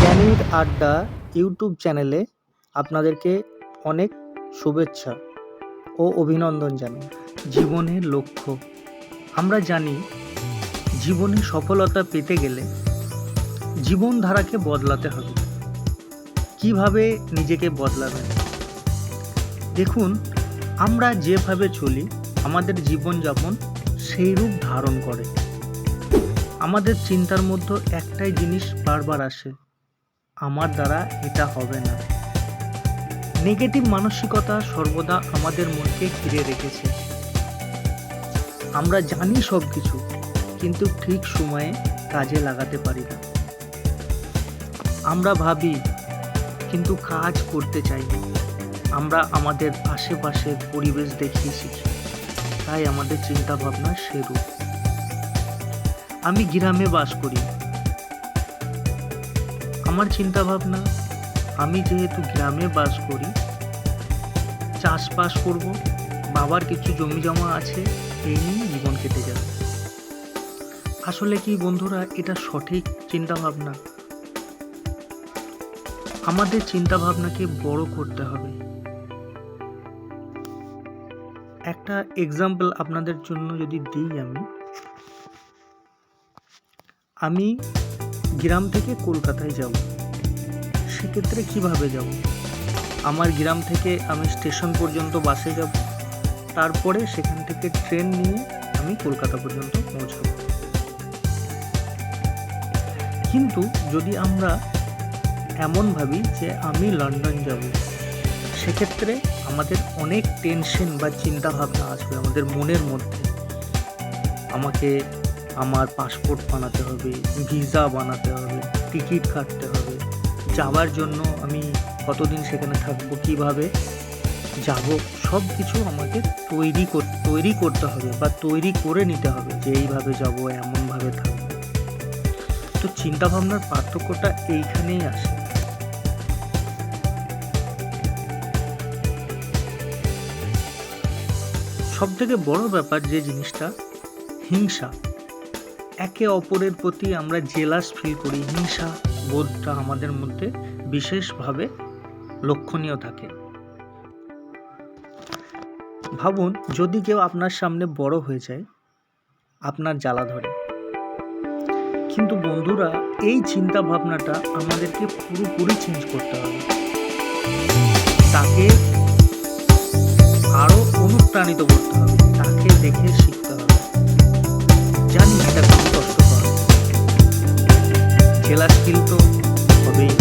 জ্ঞানীর আড্ডা ইউটিউব চ্যানেলে আপনাদেরকে অনেক শুভেচ্ছা ও অভিনন্দন জানাই। জীবনের লক্ষ্য। আমরা জানি জীবনে সফলতা পেতে গেলে জীবনধারাকে বদলাতে হবে। কিভাবে নিজেকে বদলাবেন? দেখুন, আমরা যেভাবে চলি আমাদের জীবনযাপন সেই রূপ ধারণ করে। আমাদের চিন্তার মধ্যে একটাই জিনিস বারবার আসে, আমার দ্বারা এটা হবে না। নেগেটিভ মানসিকতা সর্বদা আমাদের মনকে ঘিরে রেখেছে। আমরা জানি সব কিছু, কিন্তু ঠিক সময়ে কাজে লাগাতে পারি না। আমরা ভাবি কিন্তু কাজ করতে চাই না। আমরা আমাদের আশেপাশের পরিবেশ দেখেই শিখি, তাই আমাদের চিন্তা ভাবনা সেরূপ। আমি গ্রামে বাস করি, আমার চিন্তা ভাবনা, আমি যেহেতু গ্রামে বাস করি, চাষবাস করব, বাবার কিছু জমি জমা আছে, এই নিয়ে জীবন কেটে যাবে। আসলে কি বন্ধুরা, এটা সঠিক চিন্তা ভাবনা? আমাদের চিন্তা ভাবনাকে বড় করতে হবে। একটা এক্সাম্পল আপনাদের জন্য যদি দিই, আমি গ্রাম থেকে কলকাতায় যাব, সেক্ষেত্রে কিভাবে যাব? আমার গ্রাম থেকে আমি স্টেশন পর্যন্ত বাসে যাব, তারপরে সেখান থেকে ট্রেন নিয়ে আমি কলকাতা পর্যন্ত পৌঁছাব। কিন্তু যদি আমরা এমন ভাবি যে আমি লন্ডন যাব, সেক্ষেত্রে আমাদের অনেক টেনশন বা চিন্তা ভাবনা আসবে আমাদের মনের মধ্যে। আমাকে আমার পাসপোর্ট বানাতে হবে, ভিসা বানাতে হবে, টিকিট কাটতে হবে, যাওয়ার জন্য আমি কতদিন সেখানে থাকবো, কিভাবে যাব, সব কিছু আমাকে তৈরি করতে হবে বা তৈরি করে নিতে হবে যে এইভাবে যাব, এমনভাবে থাকবো। তো চিন্তা ভাবনার পার্থক্যটা এইখানেই আসে। সব থেকে বড় ব্যাপার যে জিনিসটা, হিংসা। একে অপরের প্রতি আমরা জেলাস ফিল করি, হিংসা বোধটা আমাদের মধ্যে বিশেষভাবে লক্ষণীয় থাকে। ভাবুন, যদি কেউ আপনার সামনে বড় হয়ে যায়, আপনার জ্বালা ধরে। কিন্তু বন্ধুরা, এই চিন্তা ভাবনাটা আমাদেরকে পুরোপুরি চেঞ্জ করতে হবে। তাকে আরো অনুপ্রাণিত করতে হবে, তাকে দেখে শিখতে হবে। জানি এটা খুব কষ্টকর, জেলাস ফিল তো হবেই।